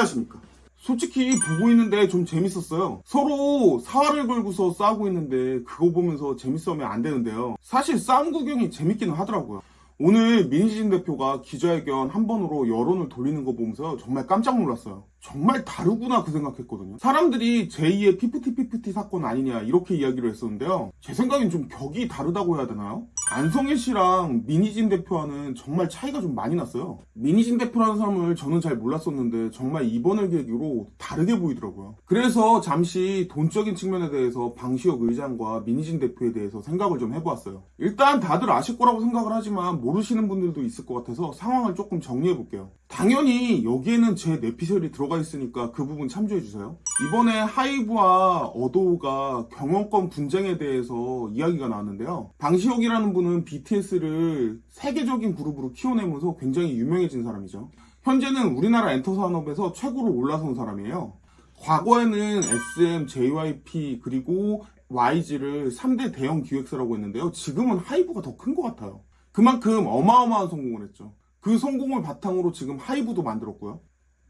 안녕하십니까. 솔직히 보고 있는데 좀 재밌었어요. 서로 사활을 걸고서 싸우고 있는데 그거 보면서 재밌어하면 안 되는데요. 사실 싸움 구경이 재밌기는 하더라고요. 오늘 민희진 대표가 기자회견 한 번으로 여론을 돌리는 거 보면서 정말 깜짝 놀랐어요. 정말 다르구나 그 생각했거든요. 사람들이 제2의 피프티 사건 아니냐 이렇게 이야기를 했었는데요. 제 생각엔 좀 격이 다르다고 해야 되나요? 안성일 씨랑 민희진 대표와는 정말 차이가 좀 많이 났어요. 민희진 대표라는 사람을 저는 잘 몰랐었는데 정말 이번을 계기로 다르게 보이더라고요. 그래서 잠시 돈적인 측면에 대해서 방시혁 의장과 민희진 대표에 대해서 생각을 좀 해보았어요. 일단 다들 아실 거라고 생각을 하지만 모르시는 분들도 있을 것 같아서 상황을 조금 정리해 볼게요. 당연히 여기에는 제 내피셜이 들어가 있으니까 그 부분 참조해 주세요. 이번에 하이브와 어도우가 경영권 분쟁에 대해서 이야기가 나왔는데요. 방시혁이라는 분은 BTS를 세계적인 그룹으로 키워내면서 굉장히 유명해진 사람이죠. 현재는 우리나라 엔터 산업에서 최고로 올라선 사람이에요. 과거에는 SM, JYP 그리고 YG를 3대 대형 기획사라고 했는데요. 지금은 하이브가 더 큰 것 같아요. 그만큼 어마어마한 성공을 했죠. 그 성공을 바탕으로 지금 하이브도 만들었고요.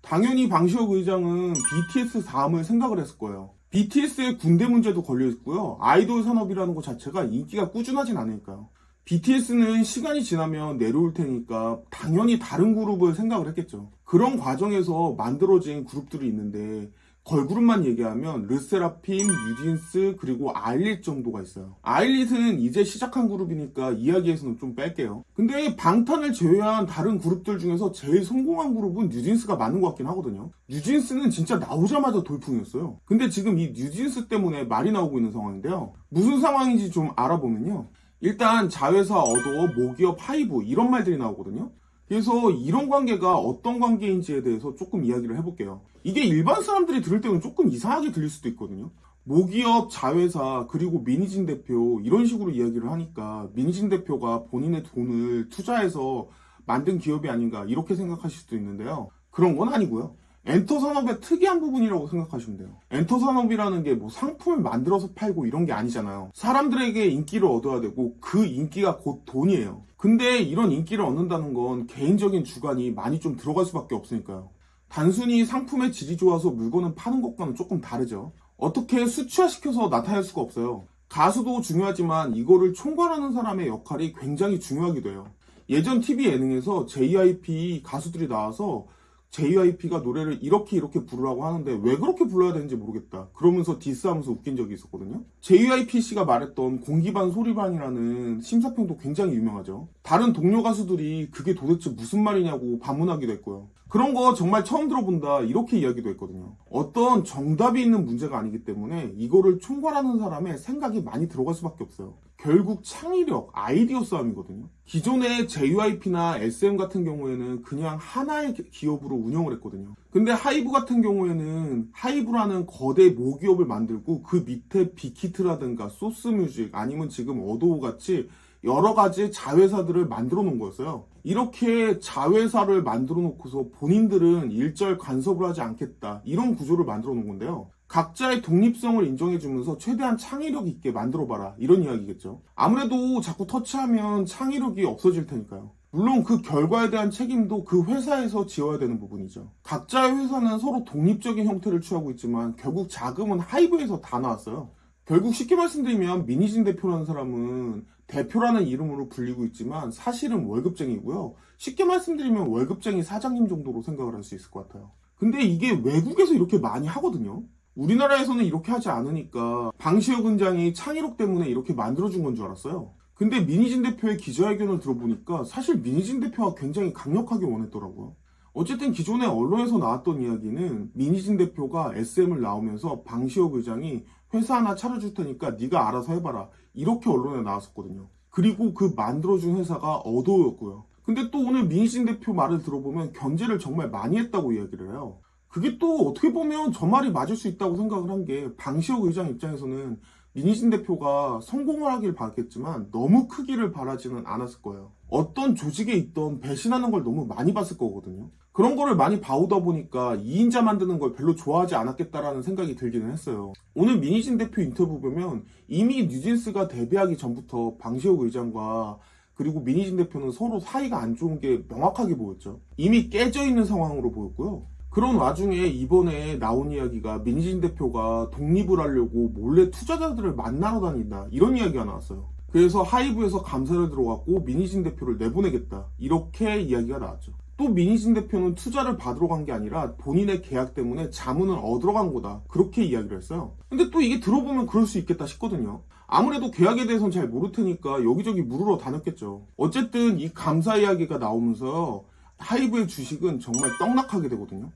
당연히 방시혁 의장은 BTS 사암을 생각을 했을 거예요. BTS의 군대 문제도 걸려 있고요. 아이돌 산업이라는 것 자체가 인기가 꾸준하진 않으니까요. BTS는 시간이 지나면 내려올 테니까 당연히 다른 그룹을 생각을 했겠죠. 그런 과정에서 만들어진 그룹들이 있는데 걸그룹만 얘기하면 르세라핌, 뉴진스, 그리고 아일릿 정도가 있어요. 아일릿은 이제 시작한 그룹이니까 이야기에서는 좀 뺄게요. 근데 방탄을 제외한 다른 그룹들 중에서 제일 성공한 그룹은 뉴진스가 맞는 것 같긴 하거든요. 뉴진스는 진짜 나오자마자 돌풍이었어요. 근데 지금 이 뉴진스 때문에 말이 나오고 있는 상황인데요. 무슨 상황인지 좀 알아보면요. 일단 자회사 어도어, 모기업 하이브 이런 말들이 나오거든요. 그래서 이런 관계가 어떤 관계인지에 대해서 조금 이야기를 해볼게요. 이게 일반 사람들이 들을 때는 조금 이상하게 들릴 수도 있거든요. 모기업, 자회사, 그리고 민희진 대표 이런 식으로 이야기를 하니까 민희진 대표가 본인의 돈을 투자해서 만든 기업이 아닌가 이렇게 생각하실 수도 있는데요. 그런 건 아니고요. 엔터 산업의 특이한 부분이라고 생각하시면 돼요. 엔터 산업이라는 게 뭐 상품을 만들어서 팔고 이런 게 아니잖아요. 사람들에게 인기를 얻어야 되고 그 인기가 곧 돈이에요. 근데 이런 인기를 얻는다는 건 개인적인 주관이 많이 좀 들어갈 수밖에 없으니까요. 단순히 상품의 질이 좋아서 물건을 파는 것과는 조금 다르죠. 어떻게 수치화시켜서 나타낼 수가 없어요. 가수도 중요하지만 이거를 총괄하는 사람의 역할이 굉장히 중요하기도 해요. 예전 TV 예능에서 JYP 가수들이 나와서 JYP가 노래를 이렇게 부르라고 하는데 왜 그렇게 불러야 되는지 모르겠다. 그러면서 디스하면서 웃긴 적이 있었거든요. JYP 씨가 말했던 공기반 소리반이라는 심사평도 굉장히 유명하죠. 다른 동료 가수들이 그게 도대체 무슨 말이냐고 반문하기도 했고요. 그런 거 정말 처음 들어본다 이렇게 이야기도 했거든요. 어떤 정답이 있는 문제가 아니기 때문에 이거를 총괄하는 사람의 생각이 많이 들어갈 수밖에 없어요. 결국 창의력, 아이디어 싸움이거든요. 기존의 JYP나 SM 같은 경우에는 그냥 하나의 기업으로 운영을 했거든요. 근데 하이브 같은 경우에는 하이브라는 거대 모기업을 만들고 그 밑에 빅히트라든가 소스뮤직 아니면 지금 어도우 같이 여러 가지 자회사들을 만들어 놓은 거였어요. 이렇게 자회사를 만들어 놓고서 본인들은 일절 간섭을 하지 않겠다 이런 구조를 만들어 놓은 건데요. 각자의 독립성을 인정해주면서 최대한 창의력 있게 만들어봐라 이런 이야기겠죠. 아무래도 자꾸 터치하면 창의력이 없어질 테니까요. 물론 그 결과에 대한 책임도 그 회사에서 지어야 되는 부분이죠. 각자의 회사는 서로 독립적인 형태를 취하고 있지만 결국 자금은 하이브에서 다 나왔어요. 결국 쉽게 말씀드리면 민희진 대표라는 사람은 대표라는 이름으로 불리고 있지만 사실은 월급쟁이고요. 쉽게 말씀드리면 월급쟁이 사장님 정도로 생각을 할 수 있을 것 같아요. 근데 이게 외국에서 이렇게 많이 하거든요. 우리나라에서는 이렇게 하지 않으니까 방시혁 의장이 창의력 때문에 이렇게 만들어준 건 줄 알았어요. 근데 민희진 대표의 기자회견을 들어보니까 사실 민희진 대표가 굉장히 강력하게 원했더라고요. 어쨌든 기존에 언론에서 나왔던 이야기는 민희진 대표가 SM을 나오면서 방시혁 의장이 회사 하나 차려줄 테니까 네가 알아서 해봐라 이렇게 언론에 나왔었거든요. 그리고 그 만들어준 회사가 어도우였고요. 근데 또 오늘 민희진 대표 말을 들어보면 견제를 정말 많이 했다고 이야기를 해요. 그게 또 어떻게 보면 저 말이 맞을 수 있다고 생각을 한 게 방시혁 의장 입장에서는 민희진 대표가 성공을 하길 바랐겠지만 너무 크기를 바라지는 않았을 거예요. 어떤 조직에 있던 배신하는 걸 너무 많이 봤을 거거든요. 그런 거를 많이 봐오다 보니까 2인자 만드는 걸 별로 좋아하지 않았겠다라는 생각이 들기는 했어요. 오늘 민희진 대표 인터뷰 보면 이미 뉴진스가 데뷔하기 전부터 방시혁 의장과 그리고 민희진 대표는 서로 사이가 안 좋은 게 명확하게 보였죠. 이미 깨져 있는 상황으로 보였고요. 그런 와중에 이번에 나온 이야기가 민희진 대표가 독립을 하려고 몰래 투자자들을 만나러 다닌다, 이런 이야기가 나왔어요. 그래서 하이브에서 감사를 들어갔고 민희진 대표를 내보내겠다, 이렇게 이야기가 나왔죠. 또 민희진 대표는 투자를 받으러 간 게 아니라 본인의 계약 때문에 자문을 얻으러 간 거다, 그렇게 이야기를 했어요. 근데 또 이게 들어보면 그럴 수 있겠다 싶거든요. 아무래도 계약에 대해서는 잘 모를 테니까 여기저기 물으러 다녔겠죠. 어쨌든 이 감사 이야기가 나오면서 하이브의 주식은 정말 떡락하게 되거든요.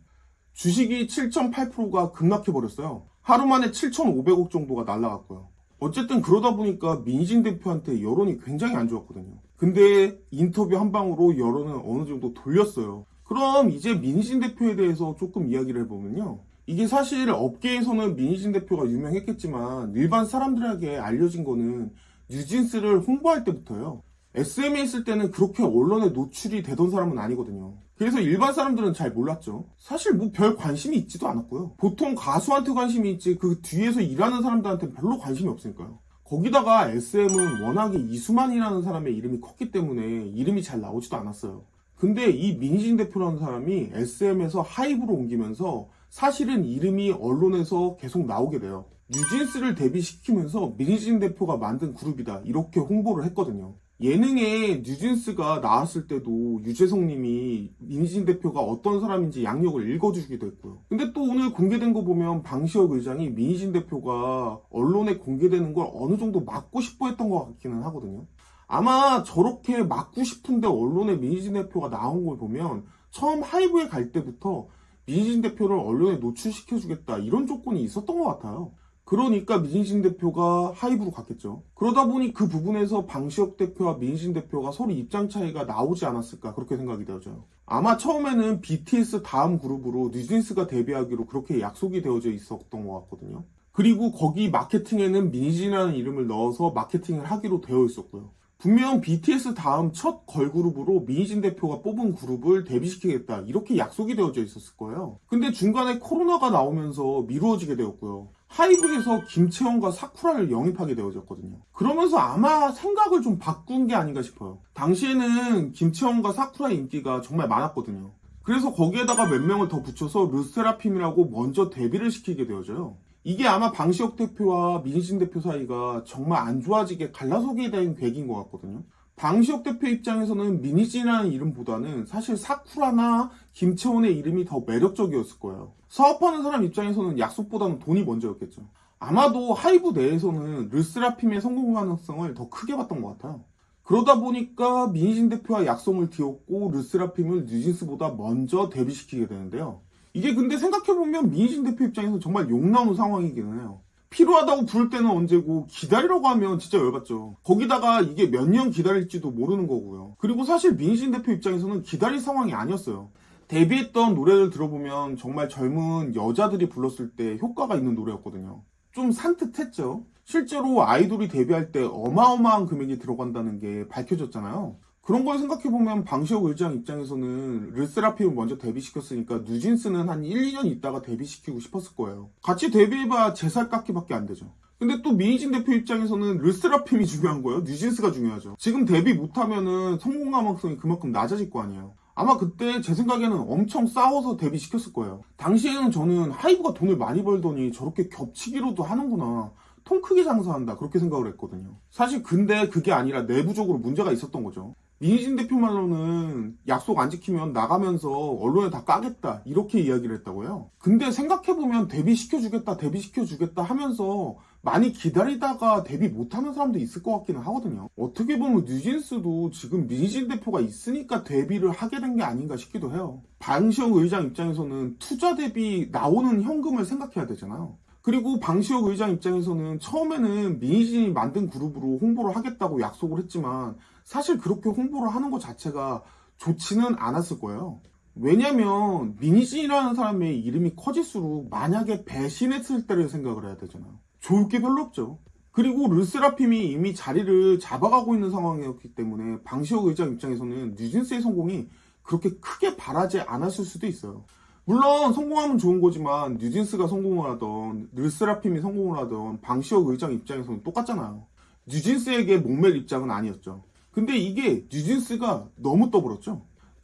주식이 7.8%가 급락해버렸어요. 하루 만에 7,500억 정도가 날라갔고요. 어쨌든 그러다 보니까 민희진 대표한테 여론이 굉장히 안 좋았거든요. 근데 인터뷰 한 방으로 여론은 어느 정도 돌렸어요. 그럼 이제 민희진 대표에 대해서 조금 이야기를 해보면요. 이게 사실 업계에서는 민희진 대표가 유명했겠지만 일반 사람들에게 알려진 거는 뉴진스를 홍보할 때부터예요. SM에 있을 때는 그렇게 언론에 노출이 되던 사람은 아니거든요. 그래서 일반 사람들은 잘 몰랐죠. 사실 뭐 별 관심이 있지도 않았고요. 보통 가수한테 관심이 있지 그 뒤에서 일하는 사람들한테 별로 관심이 없으니까요. 거기다가 SM은 워낙에 이수만이라는 사람의 이름이 컸기 때문에 이름이 잘 나오지도 않았어요. 근데 이 민희진 대표라는 사람이 SM에서 하이브로 옮기면서 사실은 이름이 언론에서 계속 나오게 돼요. 뉴진스를 데뷔시키면서 민희진 대표가 만든 그룹이다, 이렇게 홍보를 했거든요. 예능에 뉴진스가 나왔을 때도 유재석님이 민희진 대표가 어떤 사람인지 양력을 읽어주기도 했고요. 근데 또 오늘 공개된 거 보면 방시혁 의장이 민희진 대표가 언론에 공개되는 걸 어느 정도 막고 싶어 했던 것 같기는 하거든요. 아마 저렇게 막고 싶은데 언론에 민희진 대표가 나온 걸 보면 처음 하이브에 갈 때부터 민희진 대표를 언론에 노출시켜주겠다, 이런 조건이 있었던 것 같아요. 그러니까 민희진 대표가 하이브로 갔겠죠. 그러다 보니 그 부분에서 방시혁 대표와 민희진 대표가 서로 입장 차이가 나오지 않았을까, 그렇게 생각이 되어져요. 아마 처음에는 BTS 다음 그룹으로 뉴진스가 데뷔하기로 그렇게 약속이 되어져 있었던 것 같거든요. 그리고 거기 마케팅에는 민희진이라는 이름을 넣어서 마케팅을 하기로 되어 있었고요. 분명 BTS 다음 첫 걸그룹으로 민희진 대표가 뽑은 그룹을 데뷔시키겠다, 이렇게 약속이 되어져 있었을 거예요. 근데 중간에 코로나가 나오면서 미루어지게 되었고요. 하이브에서 김채원과 사쿠라를 영입하게 되어졌거든요. 그러면서 아마 생각을 좀 바꾼 게 아닌가 싶어요. 당시에는 김채원과 사쿠라의 인기가 정말 많았거든요. 그래서 거기에다가 몇 명을 더 붙여서 르세라핌이라고 먼저 데뷔를 시키게 되어져요. 이게 아마 방시혁 대표와 민희진 대표 사이가 정말 안 좋아지게 갈라서게 된 계기인 것 같거든요. 방시혁 대표 입장에서는 민희진이라는 이름보다는 사실 사쿠라나 김채원의 이름이 더 매력적이었을 거예요. 사업하는 사람 입장에서는 약속보다는 돈이 먼저였겠죠. 아마도 하이브 내에서는 르세라핌의 성공 가능성을 더 크게 봤던 것 같아요. 그러다 보니까 민희진 대표와 약속을 뒤엎고 르세라핌을 뉴진스보다 먼저 데뷔시키게 되는데요. 이게 근데 생각해보면 민희진 대표 입장에서 정말 욕 나오는 상황이기는 해요. 필요하다고 부를 때는 언제고 기다리라고 하면 진짜 열받죠. 거기다가 이게 몇 년 기다릴지도 모르는 거고요. 그리고 사실 민희진 대표 입장에서는 기다릴 상황이 아니었어요. 데뷔했던 노래를 들어보면 정말 젊은 여자들이 불렀을 때 효과가 있는 노래였거든요. 좀 산뜻했죠. 실제로 아이돌이 데뷔할 때 어마어마한 금액이 들어간다는 게 밝혀졌잖아요. 그런 걸 생각해보면 방시혁 의장 입장에서는 르세라핌을 먼저 데뷔시켰으니까 뉴진스는 한 1, 2년 있다가 데뷔시키고 싶었을 거예요. 같이 데뷔해봐야 제 살 깎기밖에 안 되죠. 근데 또 민희진 대표 입장에서는 르세라핌이 중요한 거예요. 뉴진스가 중요하죠. 지금 데뷔 못하면은 성공 가능성이 그만큼 낮아질 거 아니에요. 아마 그때 제 생각에는 엄청 싸워서 데뷔시켰을 거예요. 당시에는 저는 하이브가 돈을 많이 벌더니 저렇게 겹치기로도 하는구나, 통 크게 장사한다, 그렇게 생각을 했거든요. 사실 근데 그게 아니라 내부적으로 문제가 있었던 거죠. 민희진 대표 말로는 약속 안 지키면 나가면서 언론에 다 까겠다, 이렇게 이야기를 했다고요. 근데 생각해보면 데뷔시켜주겠다 하면서 많이 기다리다가 데뷔 못하는 사람도 있을 것 같기는 하거든요. 어떻게 보면 뉴진스도 지금 민희진 대표가 있으니까 데뷔를 하게 된 게 아닌가 싶기도 해요. 방시혁 의장 입장에서는 투자 대비 나오는 현금을 생각해야 되잖아요. 그리고 방시혁 의장 입장에서는 처음에는 민희진이 만든 그룹으로 홍보를 하겠다고 약속을 했지만 사실 그렇게 홍보를 하는 것 자체가 좋지는 않았을 거예요. 왜냐면 민희진이라는 사람의 이름이 커질수록 만약에 배신했을 때를 생각을 해야 되잖아요. 좋을 게 별로 없죠. 그리고 르세라핌이 이미 자리를 잡아가고 있는 상황이었기 때문에 방시혁 의장 입장에서는 뉴진스의 성공이 그렇게 크게 바라지 않았을 수도 있어요. 물론 성공하면 좋은 거지만 뉴진스가 성공을 하던 르세라핌이 성공을 하던 방시혁 의장 입장에서는 똑같잖아요. 뉴진스에게 목맬 입장은 아니었죠. 근데 이게 뉴진스가 너무 떠버렸죠.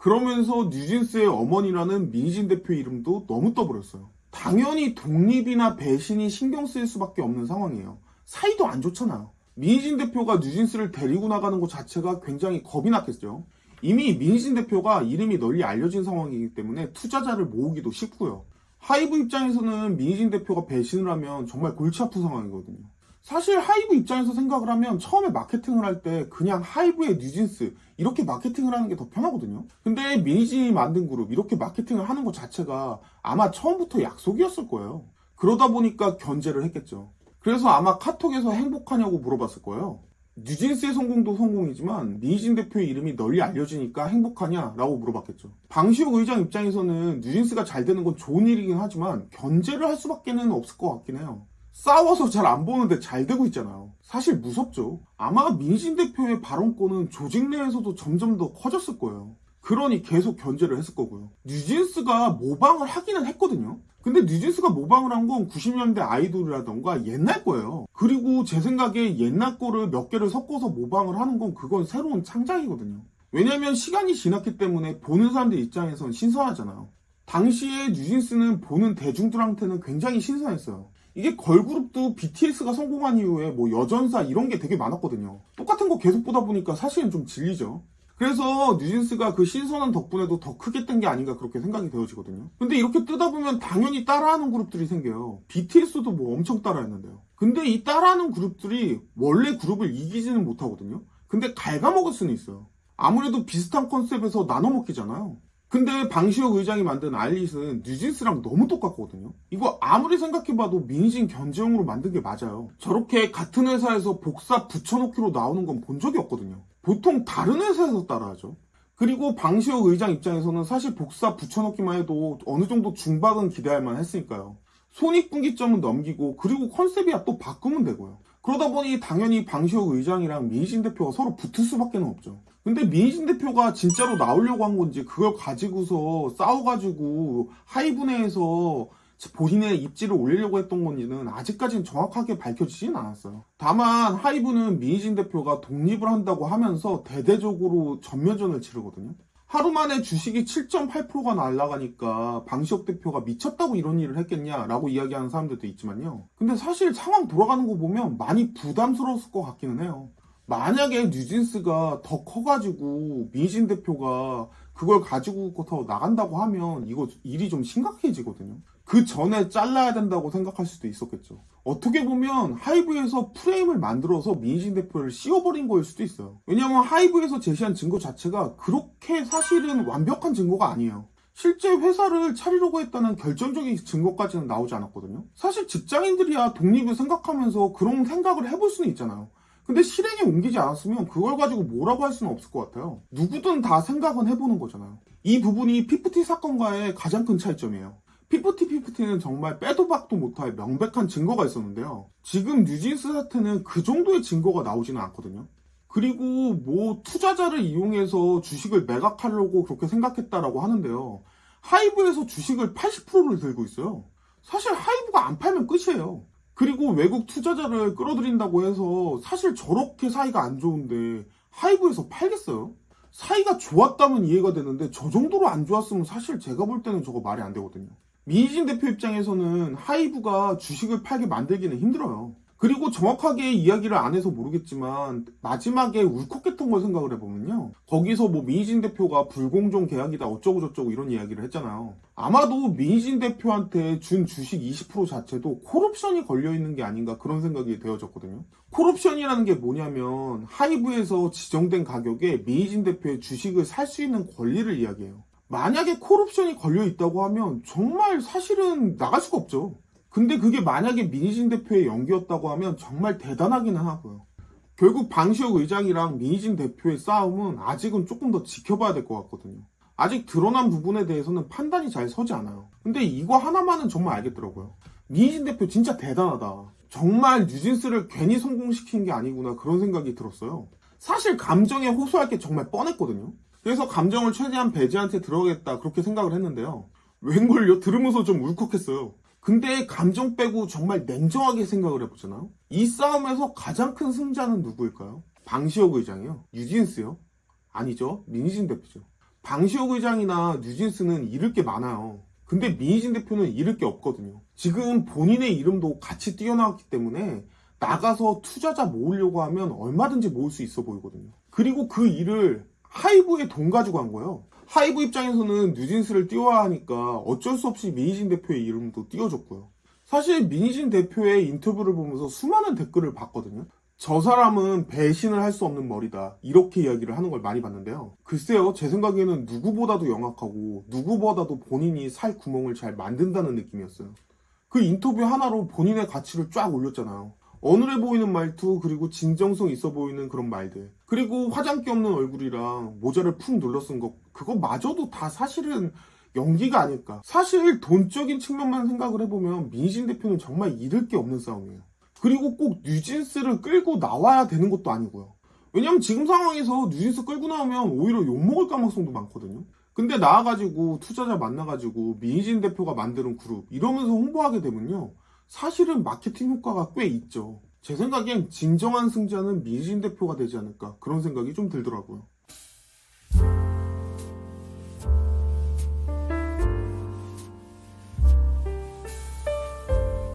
그러면서 뉴진스의 어머니라는 민희진 대표 이름도 너무 떠버렸어요. 당연히 독립이나 배신이 신경 쓰일 수밖에 없는 상황이에요. 사이도 안 좋잖아요. 민희진 대표가 뉴진스를 데리고 나가는 것 자체가 굉장히 겁이 났겠죠. 이미 민희진 대표가 이름이 널리 알려진 상황이기 때문에 투자자를 모으기도 쉽고요. 하이브 입장에서는 민희진 대표가 배신을 하면 정말 골치 아픈 상황이거든요. 사실 하이브 입장에서 생각을 하면 처음에 마케팅을 할 때 그냥 하이브의 뉴진스 이렇게 마케팅을 하는 게 더 편하거든요. 근데 민희진이 만든 그룹 이렇게 마케팅을 하는 것 자체가 아마 처음부터 약속이었을 거예요. 그러다 보니까 견제를 했겠죠. 그래서 아마 카톡에서 행복하냐고 물어봤을 거예요. 뉴진스의 성공도 성공이지만 민희진 대표의 이름이 널리 알려지니까 행복하냐라고 물어봤겠죠. 방시혁 의장 입장에서는 뉴진스가 잘 되는 건 좋은 일이긴 하지만 견제를 할 수밖에는 없을 것 같긴 해요. 싸워서 잘 안 보는데 잘 되고 있잖아요. 사실 무섭죠. 아마 민희진 대표의 발언권은 조직 내에서도 점점 더 커졌을 거예요. 그러니 계속 견제를 했을 거고요. 뉴진스가 모방을 하기는 했거든요. 근데 뉴진스가 모방을 한 건 90년대 아이돌이라던가 옛날 거예요. 그리고 제 생각에 옛날 거를 몇 개를 섞어서 모방을 하는 건 그건 새로운 창작이거든요. 왜냐면 시간이 지났기 때문에 보는 사람들 입장에선 신선하잖아요. 당시에 뉴진스는 보는 대중들한테는 굉장히 신선했어요. 이게 걸그룹도 BTS가 성공한 이후에 뭐 여전사 이런 게 되게 많았거든요. 똑같은 거 계속 보다 보니까 사실은 좀 질리죠. 그래서 뉴진스가 그 신선한 덕분에도 더 크게 뜬 게 아닌가 그렇게 생각이 되어지거든요. 근데 이렇게 뜨다 보면 당연히 따라하는 그룹들이 생겨요. BTS도 뭐 엄청 따라했는데요. 근데 이 따라하는 그룹들이 원래 그룹을 이기지는 못하거든요. 근데 갉아먹을 수는 있어요. 아무래도 비슷한 컨셉에서 나눠먹기잖아요. 근데 방시혁 의장이 만든 알릿은 뉴진스랑 너무 똑같거든요. 이거 아무리 생각해봐도 민희진 견제용으로 만든 게 맞아요. 저렇게 같은 회사에서 복사 붙여넣기로 나오는 건 본 적이 없거든요. 보통 다른 회사에서 따라하죠. 그리고 방시혁 의장 입장에서는 사실 복사 붙여넣기만 해도 어느 정도 중박은 기대할 만 했으니까요. 손익분기점은 넘기고 그리고 컨셉이야 또 바꾸면 되고요. 그러다 보니 당연히 방시혁 의장이랑 민희진 대표가 서로 붙을 수밖에 없죠. 근데 민희진 대표가 진짜로 나오려고 한 건지 그걸 가지고서 싸워가지고 하이브 내에서 본인의 입지를 올리려고 했던 건지는 아직까지는 정확하게 밝혀지진 않았어요. 다만 하이브는 민희진 대표가 독립을 한다고 하면서 대대적으로 전면전을 치르거든요. 하루 만에 주식이 7.8%가 날아가니까 방시혁 대표가 미쳤다고 이런 일을 했겠냐라고 이야기하는 사람들도 있지만요. 근데 사실 상황 돌아가는 거 보면 많이 부담스러웠을 것 같기는 해요. 만약에 뉴진스가 더 커가지고 민희진 대표가 그걸 가지고 더 나간다고 하면 이거 일이 좀 심각해지거든요. 그 전에 잘라야 된다고 생각할 수도 있었겠죠. 어떻게 보면 하이브에서 프레임을 만들어서 민희진 대표를 씌워버린 거일 수도 있어요. 왜냐면 하이브에서 제시한 증거 자체가 그렇게 사실은 완벽한 증거가 아니에요. 실제 회사를 차리려고 했다는 결정적인 증거까지는 나오지 않았거든요. 사실 직장인들이야 독립을 생각하면서 그런 생각을 해볼 수는 있잖아요. 근데 실행에 옮기지 않았으면 그걸 가지고 뭐라고 할 수는 없을 것 같아요. 누구든 다 생각은 해보는 거잖아요. 이 부분이 피프티 사건과의 가장 큰 차이점이에요. 피프티는 정말 빼도 박도 못할 명백한 증거가 있었는데요. 지금 뉴진스 사태는 그 정도의 증거가 나오지는 않거든요. 그리고 뭐 투자자를 이용해서 주식을 매각하려고 그렇게 생각했다라고 하는데요. 하이브에서 주식을 80%를 들고 있어요. 사실 하이브가 안 팔면 끝이에요. 그리고 외국 투자자를 끌어들인다고 해서 사실 저렇게 사이가 안 좋은데 하이브에서 팔겠어요? 사이가 좋았다면 이해가 되는데 저 정도로 안 좋았으면 사실 제가 볼 때는 저거 말이 안 되거든요. 민희진 대표 입장에서는 하이브가 주식을 팔게 만들기는 힘들어요. 그리고 정확하게 이야기를 안 해서 모르겠지만 마지막에 울컥했던 걸 생각을 해보면요. 거기서 뭐 민희진 대표가 불공정 계약이다 어쩌고 저쩌고 이런 이야기를 했잖아요. 아마도 민희진 대표한테 준 주식 20% 자체도 콜옵션이 걸려있는 게 아닌가 그런 생각이 되어졌거든요. 콜옵션이라는 게 뭐냐면 하이브에서 지정된 가격에 민희진 대표의 주식을 살 수 있는 권리를 이야기해요. 만약에 콜옵션이 걸려있다고 하면 정말 사실은 나갈 수가 없죠. 근데 그게 만약에 민희진 대표의 연기였다고 하면 정말 대단하기는 하고요. 결국 방시혁 의장이랑 민희진 대표의 싸움은 아직은 조금 더 지켜봐야 될 것 같거든요. 아직 드러난 부분에 대해서는 판단이 잘 서지 않아요. 근데 이거 하나만은 정말 알겠더라고요. 민희진 대표 진짜 대단하다. 정말 뉴진스를 괜히 성공시킨 게 아니구나 그런 생각이 들었어요. 사실 감정에 호소할 게 정말 뻔했거든요. 그래서 감정을 최대한 배제한테 들어가겠다 그렇게 생각을 했는데요. 웬걸요? 들으면서 좀 울컥했어요. 근데 감정 빼고 정말 냉정하게 생각을 해보잖아요. 이 싸움에서 가장 큰 승자는 누구일까요? 방시혁 의장이요? 뉴진스요? 아니죠. 민희진 대표죠. 방시혁 의장이나 뉴진스는 잃을 게 많아요. 근데 민희진 대표는 잃을 게 없거든요. 지금 본인의 이름도 같이 뛰어나왔기 때문에 나가서 투자자 모으려고 하면 얼마든지 모을 수 있어 보이거든요. 그리고 그 일을 하이브에 돈 가지고 한 거예요. 하이브 입장에서는 뉴진스를 띄워야 하니까 어쩔 수 없이 민희진 대표의 이름도 띄워줬고요. 사실 민희진 대표의 인터뷰를 보면서 수많은 댓글을 봤거든요. 저 사람은 배신을 할 수 없는 머리다, 이렇게 이야기를 하는 걸 많이 봤는데요. 글쎄요, 제 생각에는 누구보다도 영악하고 누구보다도 본인이 살 구멍을 잘 만든다는 느낌이었어요. 그 인터뷰 하나로 본인의 가치를 쫙 올렸잖아요. 어눌해 보이는 말투, 그리고 진정성 있어 보이는 그런 말들, 그리고 화장기 없는 얼굴이랑 모자를 푹 눌러 쓴 거, 그거마저도 다 사실은 연기가 아닐까. 사실 돈적인 측면만 생각을 해보면 민희진 대표는 정말 잃을 게 없는 싸움이에요. 그리고 꼭 뉴진스를 끌고 나와야 되는 것도 아니고요. 왜냐면 지금 상황에서 뉴진스 끌고 나오면 오히려 욕먹을 가능성도 많거든요. 근데 나와가지고 투자자 만나가지고 민희진 대표가 만드는 그룹 이러면서 홍보하게 되면요, 사실은 마케팅 효과가 꽤 있죠. 제 생각엔 진정한 승자는 민희진 대표가 되지 않을까, 그런 생각이 좀 들더라고요.